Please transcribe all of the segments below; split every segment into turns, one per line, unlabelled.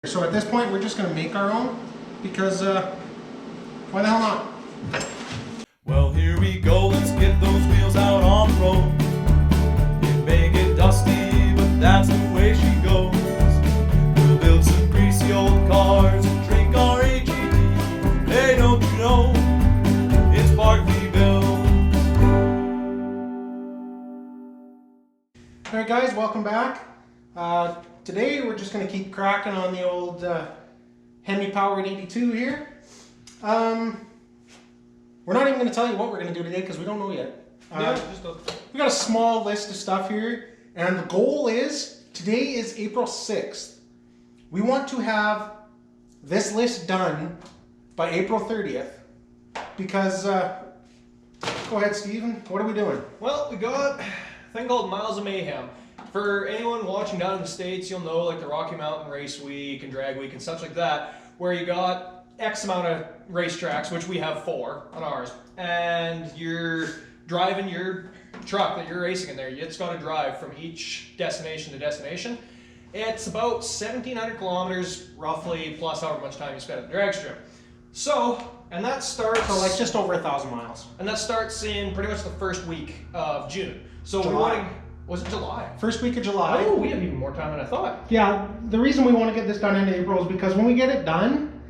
So at this point, we're just going to make our own because why the hell not?
Well, here we go, let's get those wheels out on the road. It may get dusty, but that's the way she goes. We'll build some greasy old cars and drink our AGD. Hey, don't you know, it's partly built.
Alright guys, welcome back. Today we're just going to keep cracking on the old Hemi-powered 82 here. We're not even going to tell you what we're going to do today because we don't know yet. We got a small list of stuff here, and the goal is, today is April 6th. We want to have this list done by April 30th because, go ahead Steven, what are we doing?
Well, we got a thing called Miles of Mayhem. For anyone watching down in the States, you'll know like the Rocky Mountain Race Week and Drag Week and such like that, where you got X amount of racetracks, which we have 4 on ours, and you're driving your truck that you're racing in there. It's got to drive from each destination to destination. It's about 1,700 kilometers roughly, plus however much time you spend at the drag strip. So, and that starts...
So like just over 1,000 miles.
And that starts in pretty much the first week of June. So
July.
Was it July?
First week of July.
Oh, we have even more time than I thought.
Yeah, the reason we want to get this done in April is because when we get it done,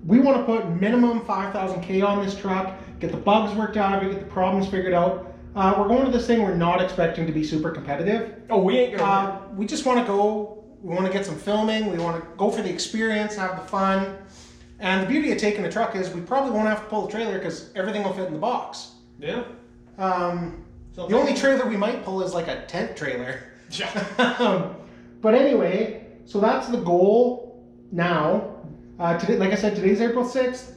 we want to put minimum 5,000 K on this truck, get the bugs worked out of it, get the problems figured out. We're going to this thing we're not expecting to be super competitive.
Oh, we ain't gonna.
We just want to go, we want to get some filming, we want to go for the experience, have the fun. And the beauty of taking a truck is we probably won't have to pull the trailer because everything will fit in the box.
Yeah.
The only trailer we might pull is like a tent trailer.
Yeah.
But anyway, so that's the goal now. Today, like I said, today's April 6th.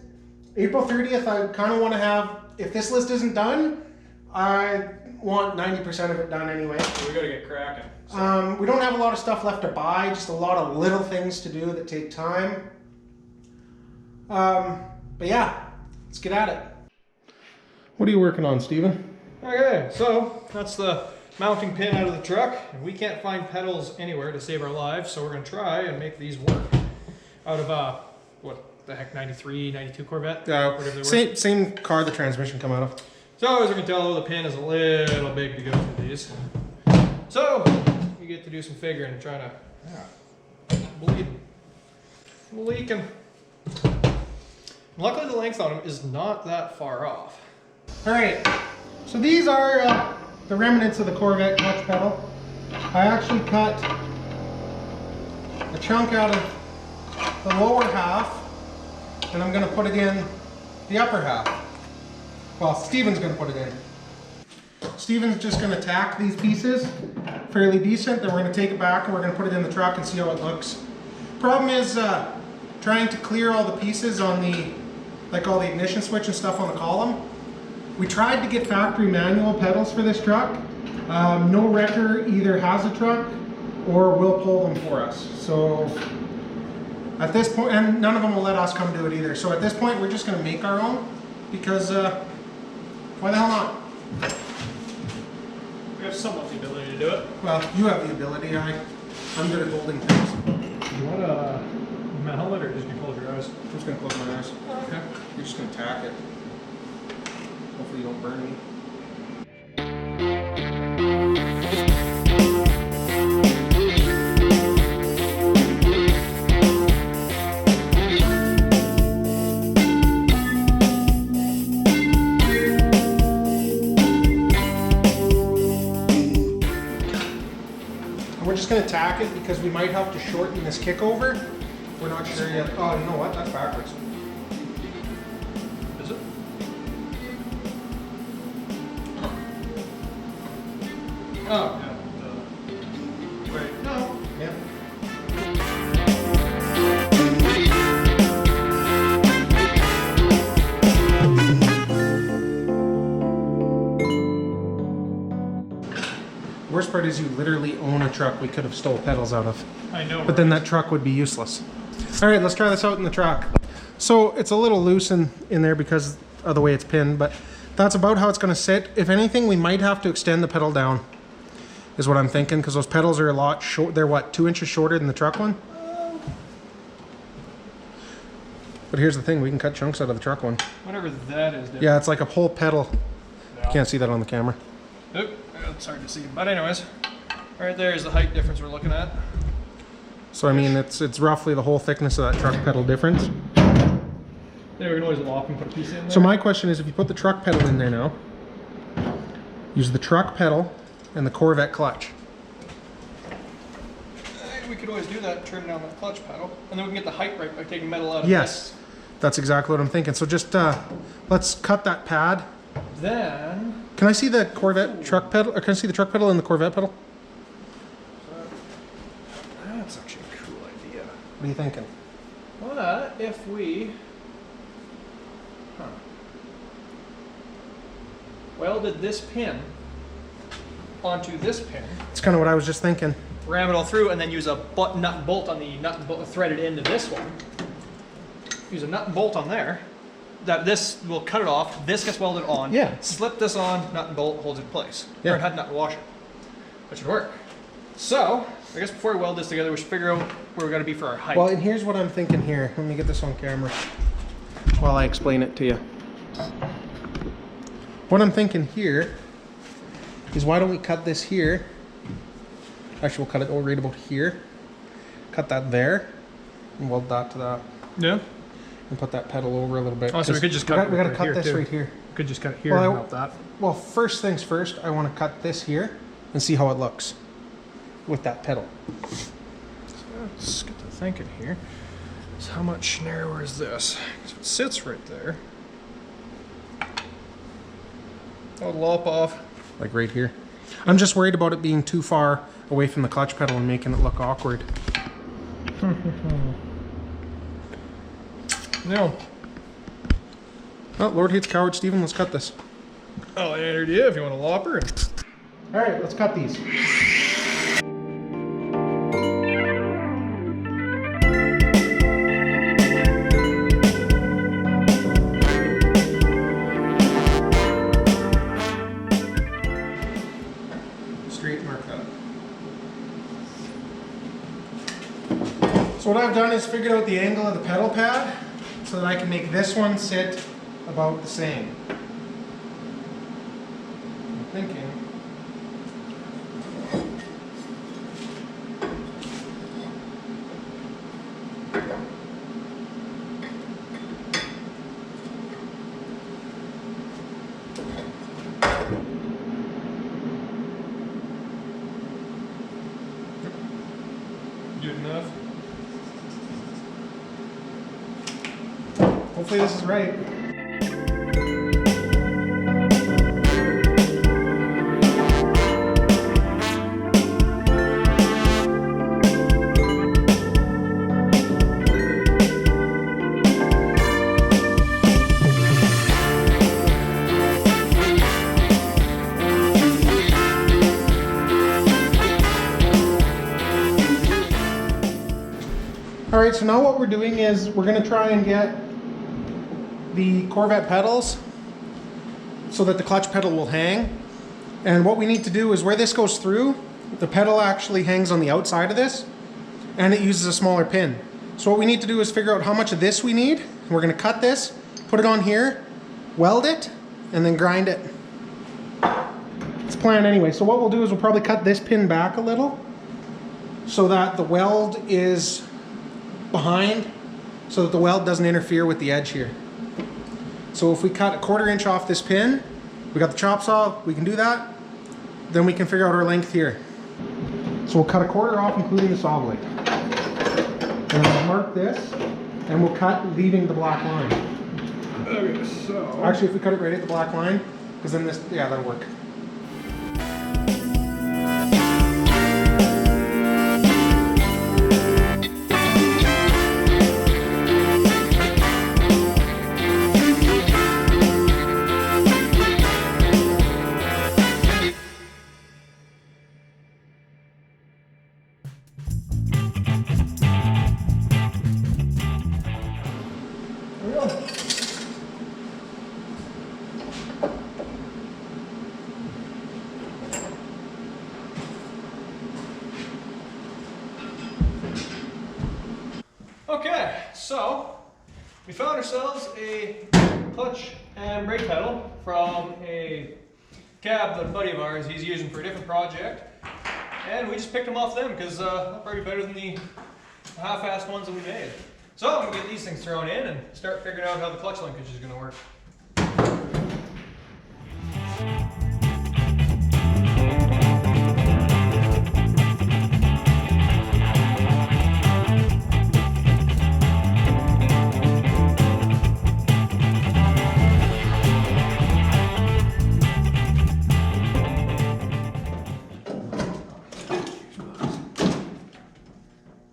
April 30th, I kind of want to have, if this list isn't done, I want 90% of it done anyway.
We gotta get cracking. So.
We don't have a lot of stuff left to buy, just a lot of little things to do that take time. But yeah, let's get at it. What are you working on, Steven?
Okay, so that's the mounting pin out of the truck, and we can't find pedals anywhere to save our lives, so we're gonna try and make these work out of what the heck, 93, 92 Corvette? Whatever they were.
Same car the transmission come out of.
So as you can tell, the pin is a little big to go through these. So you get to do some figuring and trying to leaking. Luckily the length on them is not that far off.
All right, so these are the remnants of the Corvette clutch pedal. I actually cut a chunk out of the lower half, and I'm going to put it in the upper half. Well, Steven's going to put it in. Steven's just going to tack these pieces fairly decent, then we're going to take it back and we're going to put it in the truck and see how it looks. Problem is trying to clear all the pieces on the, like all the ignition switch and stuff on the column. We tried to get factory manual pedals for this truck. No wrecker either has a truck or will pull them for us. So at this point, and none of them will let us come do it either. So at this point, we're just going to make our own because why the hell not?
We have somewhat the ability to do it.
Well, you have the ability. I'm good at holding things.
Do you want a helmet or just you close your eyes?
I'm just going to close my eyes.
Okay.
You're just going to tack it. Hopefully you don't burn me. We're just going to tack it because we might have to shorten this kick over. We're not sure yet. Oh, you know what? That's backwards.
Is it? Oh, yeah. Wait, no.
Yeah. Worst part is you literally own a truck we could have stole pedals out of.
I know.
But then that truck would be useless. All right, let's try this out in the truck. So it's a little loose in there because of the way it's pinned, but that's about how it's going to sit. If anything, we might have to extend the pedal down. is what I'm thinking, because those pedals are a lot short. They're what, 2 inches shorter than the truck one? But here's the thing, we can cut chunks out of the truck one.
Whatever that is.
Yeah, it's like a whole pedal.
Yeah.
You can't see that on the camera.
Oop, it's hard to see. But anyways, right there is the height difference we're looking at.
So I mean, it's roughly the whole thickness of that truck pedal difference.
There, we can always lop and put a piece in there.
So my question is, if you put the truck pedal in there now, use the truck pedal and the Corvette clutch.
We could always do that, turn down that clutch pedal, and then we can get the height right by taking metal out of
Yes, that's exactly what I'm thinking. So just let's cut that pad.
Then,
Can I see the Corvette truck pedal, or can I see the truck pedal and the Corvette pedal?
that's actually a cool idea.
What are you thinking?
What if we welded this pin onto this pin,
It's kind of what I was just thinking.
ram it all through, and then use a nut and bolt on the nut and bolt threaded into this one. Use a nut and bolt on there. This will cut it off. This gets welded on.
Yeah.
Slip this on, nut and bolt holds it in place.
Yeah.
Or nut and washer. That should work. So, I guess before we weld this together, we should figure out where we're going to be for our height.
Well, and here's what I'm thinking here. Let me get this on camera while I explain it to you. What I'm thinking here is, why don't we cut this here? Actually, we'll cut it right about here. Cut that there, and weld that to that,
Yeah.
and put that pedal over a little bit.
Oh, so we could just cut
we gotta
right
cut
here,
this
too.
right here.
We could just cut it here
Well,
and melt that.
Well, first things first, I want to cut this here and see how it looks with that pedal.
Let's get to thinking here. So how much narrower is this? So it sits right there. I'll lop off.
Like right here. I'm just worried about it being too far away from the clutch pedal and making it look awkward.
No.
Oh, Lord hates coward Steven, let's cut this.
Oh, any idea if you want a lopper?
Alright, let's cut these. Straight mark that. So what I've done is figured out the angle of the pedal pad so that I can make this one sit about the same. I'm thinking.
Good enough.
Hopefully this is right. Alright, so now what we're doing is we're going to try and get the Corvette pedals so that the clutch pedal will hang. And what we need to do is, where this goes through, the pedal actually hangs on the outside of this, and it uses a smaller pin. So what we need to do is figure out how much of this we need. We're going to cut this, put it on here, weld it, and then grind it. It's planned anyway. So what we'll do is we'll probably cut this pin back a little so that the weld is behind, so that the weld doesn't interfere with the edge here. So if we cut a 1/4 inch off this pin, we got the chop saw, we can do that. Then we can figure out our length here. So we'll cut a 1/4 off, including the saw blade. And we'll mark this, and we'll cut leaving the black line.
Okay, so.
Actually, if we cut it right at the black line, because then this, yeah, that'll work.
Okay, so we found ourselves a clutch and brake pedal from a cab that a buddy of ours he's using for a different project, and we just picked them off them because they're probably better than the half-assed ones that we made. So I'm gonna get these things thrown in and start figuring out how the clutch linkage is gonna work.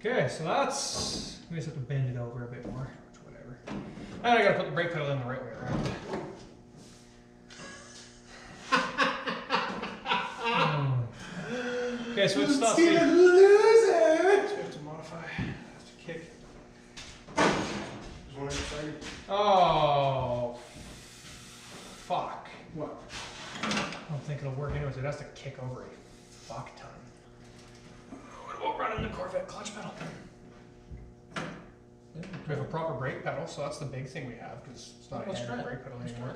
Okay, so that's, we just have to bend it over a bit more, whatever. And I gotta put the brake pedal in the right way around. Okay, so it's not safe. So we have to modify, have to kick.
There's one outside.
Oh, fuck.
What?
I don't think it'll work anyways. It has to kick over a fuck ton. What about running the Corvette clutch pedal? We have a proper brake pedal, so that's the big thing we have, because it's not a hand brake pedal anymore.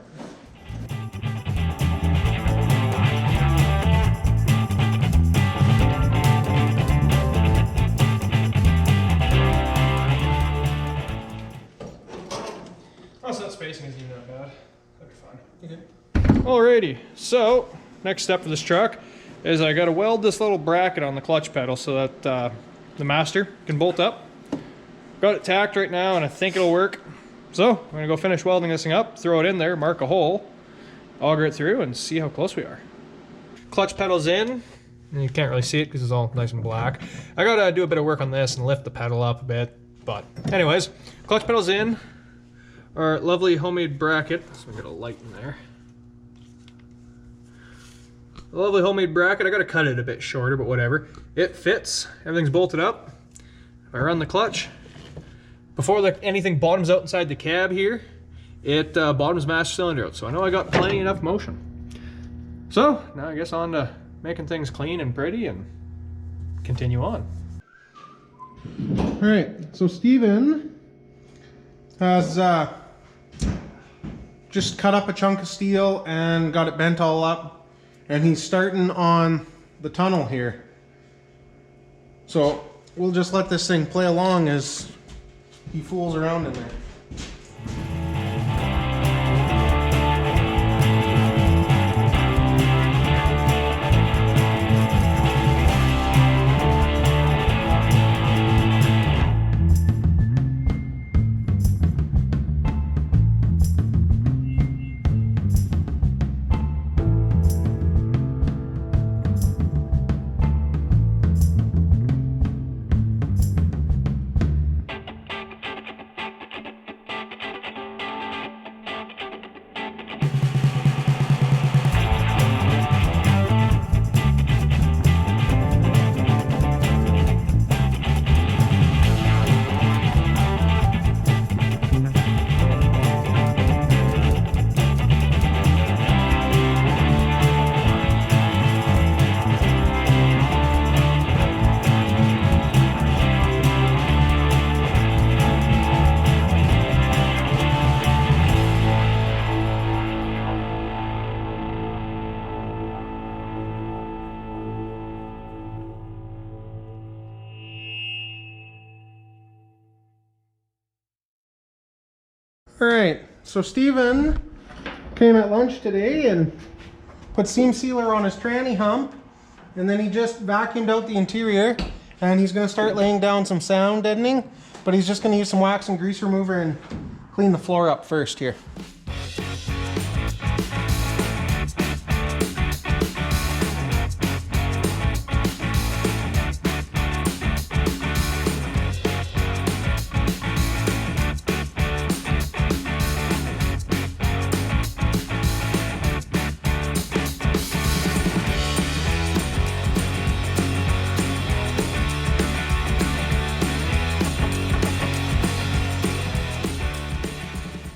Oh, so that spacing isn't even that bad. That'd be fun. Okay. Alrighty, so next step for this truck is I got to weld this little bracket on the clutch pedal so that the master can bolt up. Got it tacked right now and I think it'll work. So I'm going to go finish welding this thing up, throw it in there, mark a hole, auger it through and see how close we are. Clutch pedal's in. You can't really see it because it's all nice and black. I got to do a bit of work on this and lift the pedal up a bit. But anyways, clutch pedal's in. Our lovely homemade bracket. So we got a light in there. A lovely homemade bracket. I got to cut it a bit shorter, but whatever. It fits. Everything's bolted up. If I run the clutch, before anything bottoms out inside the cab here, it bottoms master cylinder out. So I know I got plenty enough motion. So now I guess on to making things clean and pretty and continue on.
All right, so Steven has just cut up a chunk of steel and got it bent all up, and he's starting on the tunnel here. So we'll just let this thing play along as he fools around in there. All right, so Steven came at lunch today and put seam sealer on his tranny hump, and then he just vacuumed out the interior, and he's going to start laying down some sound deadening, but he's just going to use some wax and grease remover and clean the floor up first here.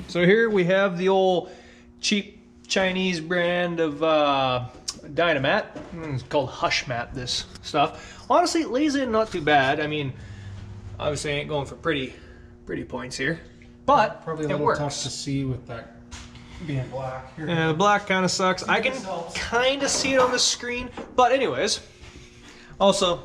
So here we have the old cheap Chinese brand of Dynamat. It's called Hush Mat, this stuff. Honestly, it lays in not too bad. I mean, obviously I ain't going for pretty points here. but
Probably a
it
little
works.
tough to see with that being black. Here.
Yeah, the black kind of sucks. I can kind of see it on the screen, but anyways. Also,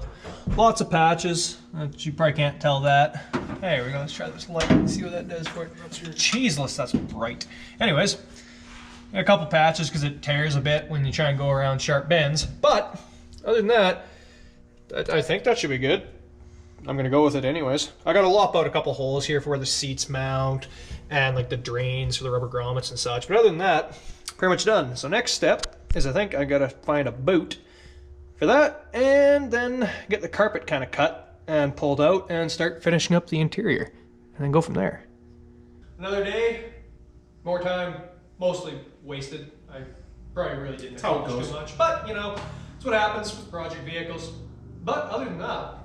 lots of patches. You probably can't tell that. There we go. Let's try this light and see what that does for it. Cheeseless, that's bright. Anyways, a couple patches because it tears a bit when you try and go around sharp bends. But other than that, I think that should be good. I'm gonna go with it anyways. I gotta lop out a couple holes here for where the seats mount and like the drains for the rubber grommets and such. But other than that, pretty much done. So next step is I think I gotta find a boot for that and then get the carpet kind of cut and pulled out and start finishing up the interior and then go from there. Another day, more time, mostly wasted. I probably really didn't accomplish too much, but you know, it's what happens with project vehicles. But other than that,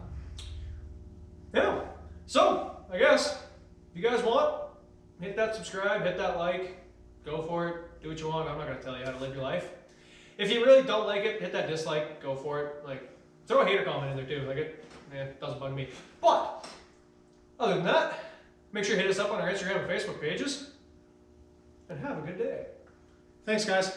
yeah. So I guess if you guys want, hit that subscribe, hit that like, go for it, do what you want. I'm not gonna tell you how to live your life. If you really don't like it, hit that dislike, go for it. Like, throw a hater comment in there too. Like it doesn't bug me. But other than that, make sure you hit us up on our Instagram and Facebook pages. And have a good day.
Thanks, guys.